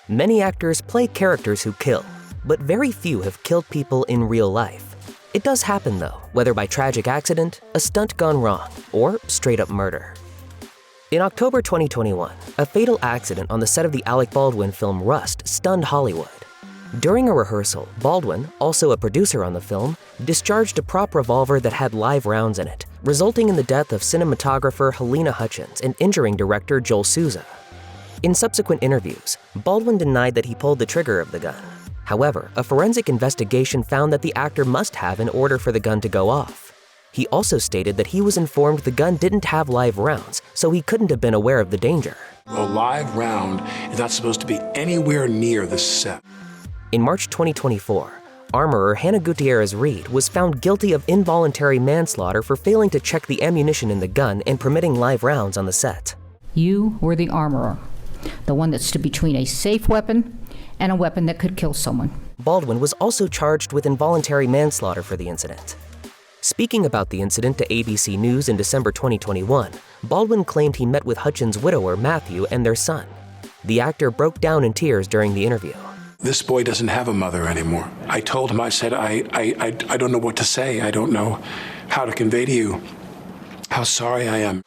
Many actors play characters who kill, but very few have killed people in real life. It does happen though, whether by tragic accident, a stunt gone wrong, or straight up murder. In October 2021, a fatal accident on the set of the Alec Baldwin film Rust stunned Hollywood. During a rehearsal, Baldwin, also a producer on the film, discharged a prop revolver that had live rounds in it, resulting in the death of cinematographer Helena Hutchins and injuring director Joel Souza. In subsequent interviews, Baldwin denied that he pulled the trigger of the gun. However, a forensic investigation found that the actor must have in order for the gun to go off. He also stated that he was informed the gun didn't have live rounds, so he couldn't have been aware of the danger. A live round is not supposed to be anywhere near the set. In March 2024, armorer Hannah Gutierrez-Reed was found guilty of involuntary manslaughter for failing to check the ammunition in the gun and permitting live rounds on the set. You were the armorer, the one that stood between a safe weapon and a weapon that could kill someone. Baldwin was also charged with involuntary manslaughter for the incident. Speaking about the incident to ABC News in December 2021, Baldwin claimed he met with Hutchins' widower, Matthew, and their son. The actor broke down in tears during the interview. This boy doesn't have a mother anymore. I told him, I said, I don't know what to say. I don't know how to convey to you how sorry I am.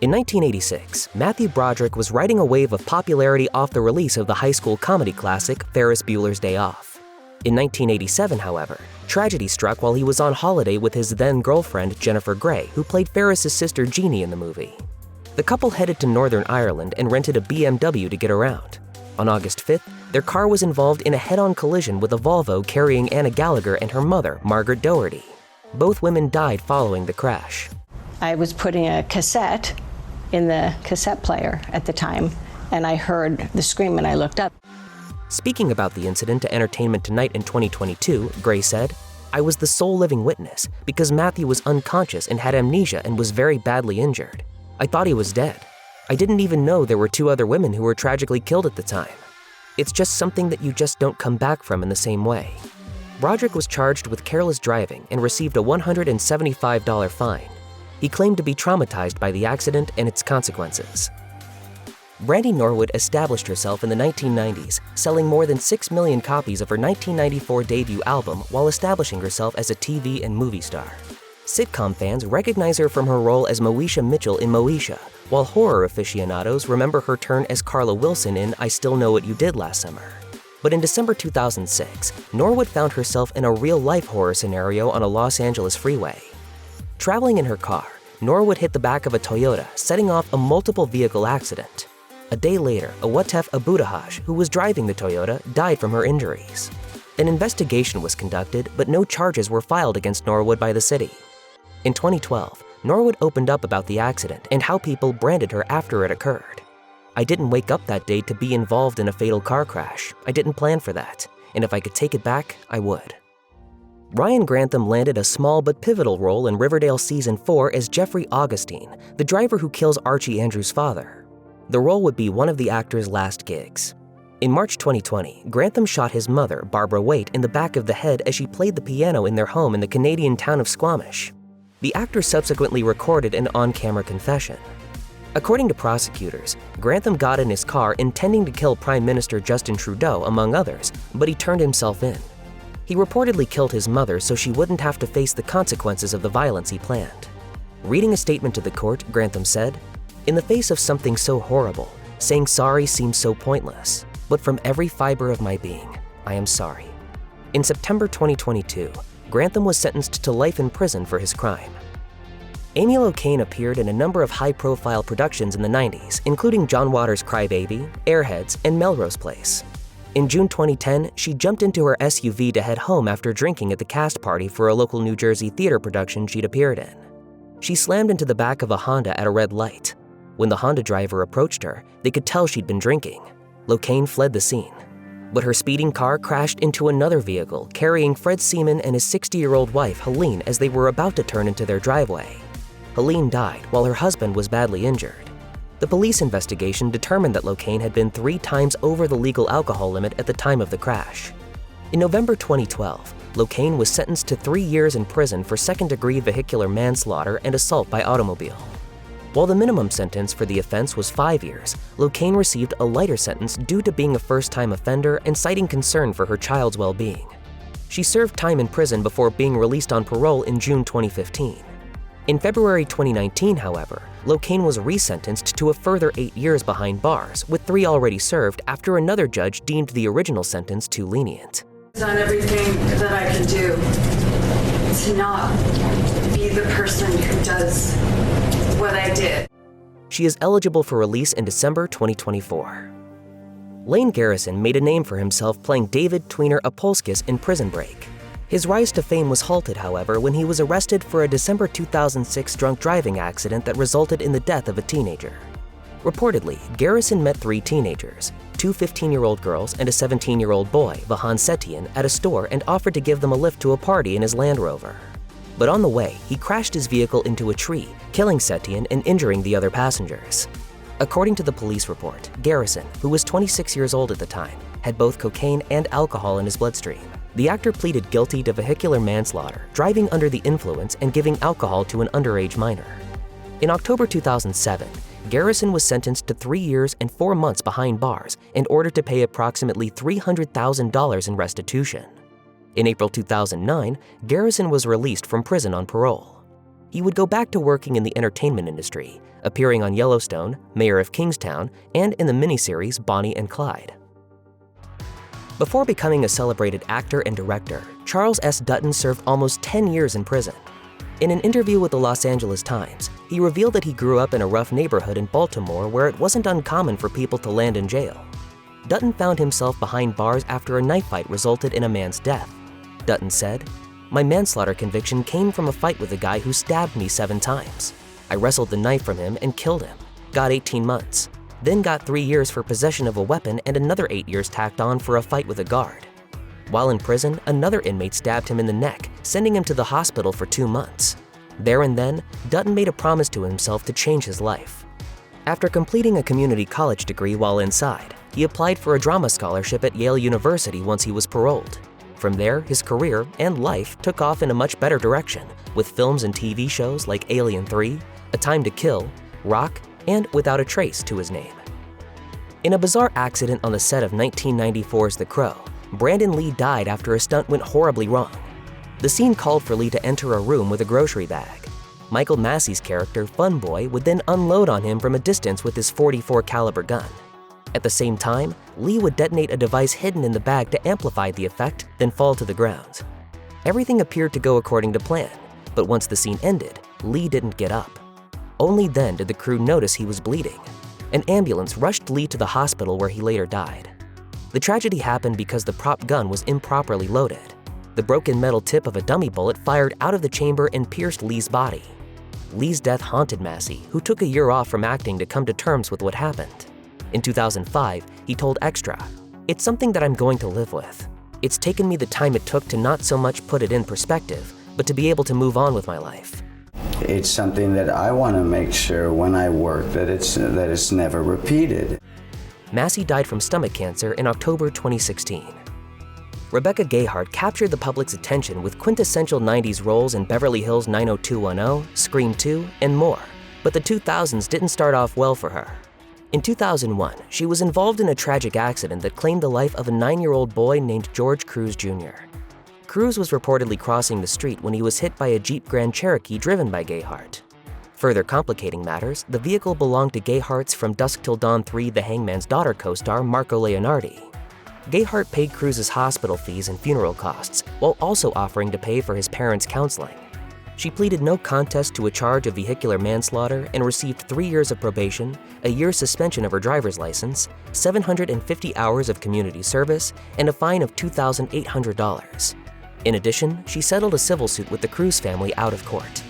In 1986, Matthew Broderick was riding a wave of popularity off the release of the high school comedy classic Ferris Bueller's Day Off. In 1987, however, tragedy struck while he was on holiday with his then-girlfriend Jennifer Grey, who played Ferris's sister Jeannie in the movie. The couple headed to Northern Ireland and rented a BMW to get around. On August 5th, their car was involved in a head-on collision with a Volvo carrying Anna Gallagher and her mother, Margaret Doherty. Both women died following the crash. I was putting a cassette in the cassette player at the time, and I heard the scream and I looked up. Speaking about the incident to Entertainment Tonight in 2022, Grey said, "I was the sole living witness because Matthew was unconscious and had amnesia and was very badly injured. I thought he was dead. I didn't even know there were 2 other women who were tragically killed at the time. It's just something that you just don't come back from in the same way." Broderick was charged with careless driving and received a $175 fine. He claimed to be traumatized by the accident and its consequences. Brandy Norwood established herself in the 1990s, selling more than 6 million copies of her 1994 debut album while establishing herself as a TV and movie star. Sitcom fans recognize her from her role as Moesha Mitchell in Moesha, while horror aficionados remember her turn as Carla Wilson in I Still Know What You Did Last Summer. But in December 2006, Norwood found herself in a real-life horror scenario on a Los Angeles freeway. Traveling in her car, Norwood hit the back of a Toyota, setting off a multiple vehicle accident. A day later, Awatef Abudahaj, who was driving the Toyota, died from her injuries. An investigation was conducted, but no charges were filed against Norwood by the city. In 2012, Norwood opened up about the accident and how people branded her after it occurred. "I didn't wake up that day to be involved in a fatal car crash. I didn't plan for that, and if I could take it back, I would." Ryan Grantham landed a small but pivotal role in Riverdale Season 4 as Jeffrey Augustine, the driver who kills Archie Andrews' father. The role would be one of the actor's last gigs. In March 2020, Grantham shot his mother, Barbara Waite, in the back of the head as she played the piano in their home in the Canadian town of Squamish. The actor subsequently recorded an on-camera confession. According to prosecutors, Grantham got in his car intending to kill Prime Minister Justin Trudeau, among others, but he turned himself in. He reportedly killed his mother so she wouldn't have to face the consequences of the violence he planned. Reading a statement to the court, Grantham said, "In the face of something so horrible, saying sorry seems so pointless, but from every fiber of my being, I am sorry." In September 2022, Grantham was sentenced to life in prison for his crime. Amy Locane appeared in a number of high-profile productions in the 90s, including John Waters' Crybaby, Airheads, and Melrose Place. In June 2010, she jumped into her SUV to head home after drinking at the cast party for a local New Jersey theater production she'd appeared in. She slammed into the back of a Honda at a red light. When the Honda driver approached her, they could tell she'd been drinking. Locane fled the scene. But her speeding car crashed into another vehicle, carrying Fred Seaman and his 60-year-old wife, Helene, as they were about to turn into their driveway. Helene died, while her husband was badly injured. The police investigation determined that Locane had been 3 times over the legal alcohol limit at the time of the crash. In November 2012, Locane was sentenced to 3 years in prison for second-degree vehicular manslaughter and assault by automobile. While the minimum sentence for the offense was 5 years, Locane received a lighter sentence due to being a first-time offender and citing concern for her child's well-being. She served time in prison before being released on parole in June 2015. In February 2019, however, Locane was resentenced to a further 8 years behind bars, with 3 already served after another judge deemed the original sentence too lenient. I've done everything that I can do to not be the person who does what I did. She is eligible for release in December 2024. Lane Garrison made a name for himself playing David Tweener Apolskis in Prison Break. His rise to fame was halted, however, when he was arrested for a December 2006 drunk driving accident that resulted in the death of a teenager. Reportedly, Garrison met 3 teenagers, 2 15-year-old girls and a 17-year-old boy, Vahan Setian, at a store and offered to give them a lift to a party in his Land Rover. But on the way, he crashed his vehicle into a tree, killing Setian and injuring the other passengers. According to the police report, Garrison, who was 26 years old at the time, had both cocaine and alcohol in his bloodstream. The actor pleaded guilty to vehicular manslaughter, driving under the influence, and giving alcohol to an underage minor. In October 2007, Garrison was sentenced to 3 years and 4 months behind bars in order to pay approximately $300,000 in restitution. In April 2009, Garrison was released from prison on parole. He would go back to working in the entertainment industry, appearing on Yellowstone, Mayor of Kingstown, and in the miniseries Bonnie and Clyde. Before becoming a celebrated actor and director, Charles S. Dutton served almost 10 years in prison. In an interview with the Los Angeles Times, he revealed that he grew up in a rough neighborhood in Baltimore where it wasn't uncommon for people to land in jail. Dutton found himself behind bars after a knife fight resulted in a man's death. Dutton said, "My manslaughter conviction came from a fight with a guy who stabbed me 7 times. I wrestled the knife from him and killed him. Got 18 months. Then got 3 years for possession of a weapon and another 8 years tacked on for a fight with a guard. While in prison, another inmate stabbed him in the neck, sending him to the hospital for 2 months. There and then, Dutton made a promise to himself to change his life. After completing a community college degree while inside, he applied for a drama scholarship at Yale University once he was paroled. From there, his career and life took off in a much better direction, with films and TV shows like Alien 3, A Time to Kill, Rock, and Without a Trace to his name. In a bizarre accident on the set of 1994's The Crow, Brandon Lee died after a stunt went horribly wrong. The scene called for Lee to enter a room with a grocery bag. Michael Massee's character, Fun Boy, would then unload on him from a distance with his .44 caliber gun. At the same time, Lee would detonate a device hidden in the bag to amplify the effect, then fall to the ground. Everything appeared to go according to plan, but once the scene ended, Lee didn't get up. Only then did the crew notice he was bleeding. An ambulance rushed Lee to the hospital where he later died. The tragedy happened because the prop gun was improperly loaded. The broken metal tip of a dummy bullet fired out of the chamber and pierced Lee's body. Lee's death haunted Massee, who took a year off from acting to come to terms with what happened. In 2005, he told Extra, "It's something that I'm going to live with. It's taken me the time it took to not so much put it in perspective, but to be able to move on with my life." It's something that I want to make sure when I work that it's never repeated. Massee died from stomach cancer in October 2016. Rebecca Gayheart captured the public's attention with quintessential 90s roles in Beverly Hills 90210, Scream 2, and more, but the 2000s didn't start off well for her. In 2001, she was involved in a tragic accident that claimed the life of a 9-year-old boy named George Cruz Jr. Cruz was reportedly crossing the street when he was hit by a Jeep Grand Cherokee driven by Gayheart. Further complicating matters, the vehicle belonged to Gayheart's From Dusk Till Dawn 3 The Hangman's Daughter co-star Marco Leonardi. Gayheart paid Cruz's hospital fees and funeral costs, while also offering to pay for his parents' counseling. She pleaded no contest to a charge of vehicular manslaughter and received 3 years of probation, a year's suspension of her driver's license, 750 hours of community service, and a fine of $2,800. In addition, she settled a civil suit with the Cruz family out of court.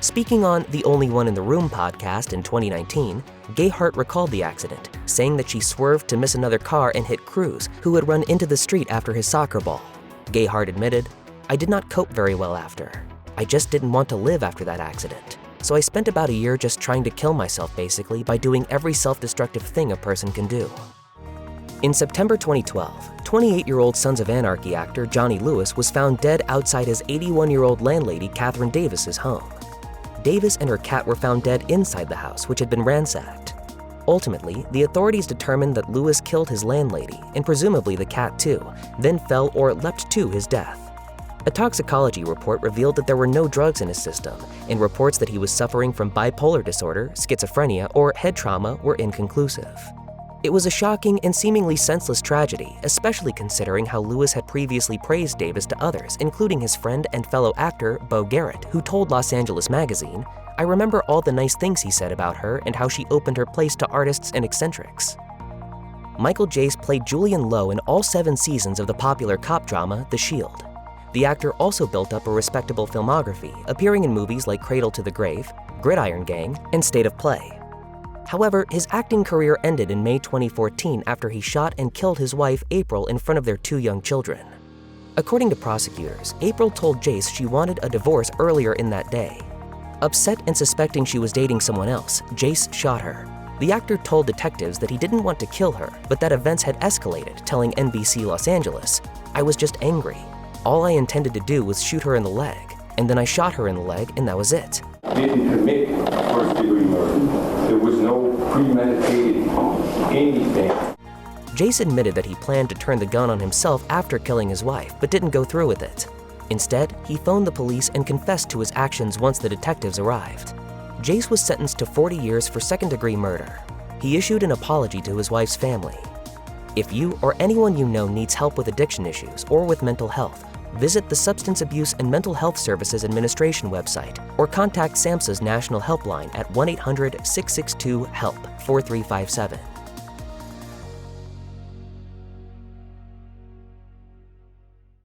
Speaking on The Only One in the Room podcast in 2019, Gayheart recalled the accident, saying that she swerved to miss another car and hit Cruz, who had run into the street after his soccer ball. Gayheart admitted, "I did not cope very well after. I just didn't want to live after that accident. So I spent about a year just trying to kill myself basically by doing every self-destructive thing a person can do." In September 2012, 28-year-old Sons of Anarchy actor Johnny Lewis was found dead outside his 81-year-old landlady Catherine Davis's home. Davis and her cat were found dead inside the house, which had been ransacked. Ultimately, the authorities determined that Lewis killed his landlady, and presumably the cat too, then fell or leapt to his death. A toxicology report revealed that there were no drugs in his system, and reports that he was suffering from bipolar disorder, schizophrenia, or head trauma were inconclusive. It was a shocking and seemingly senseless tragedy, especially considering how Lewis had previously praised Davis to others, including his friend and fellow actor, Beau Garrett, who told Los Angeles Magazine, "I remember all the nice things he said about her and how she opened her place to artists and eccentrics." Michael Jace played Julian Lowe in all 7 seasons of the popular cop drama, The Shield. The actor also built up a respectable filmography, appearing in movies like Cradle to the Grave, Gridiron Gang, and State of Play. However, his acting career ended in May 2014 after he shot and killed his wife, April, in front of their 2 young children. According to prosecutors, April told Jace she wanted a divorce earlier in that day. Upset and suspecting she was dating someone else, Jace shot her. The actor told detectives that he didn't want to kill her, but that events had escalated, telling NBC Los Angeles, "I was just angry. All I intended to do was shoot her in the leg, and then I shot her in the leg, and that was it." Didn't commit first-degree murder. There was no premeditated anything. Jace admitted that he planned to turn the gun on himself after killing his wife, but didn't go through with it. Instead, he phoned the police and confessed to his actions once the detectives arrived. Jace was sentenced to 40 years for second-degree murder. He issued an apology to his wife's family. If you or anyone you know needs help with addiction issues or with mental health, visit the Substance Abuse and Mental Health Services Administration website or contact SAMHSA's national helpline at 1-800-662-HELP 4357.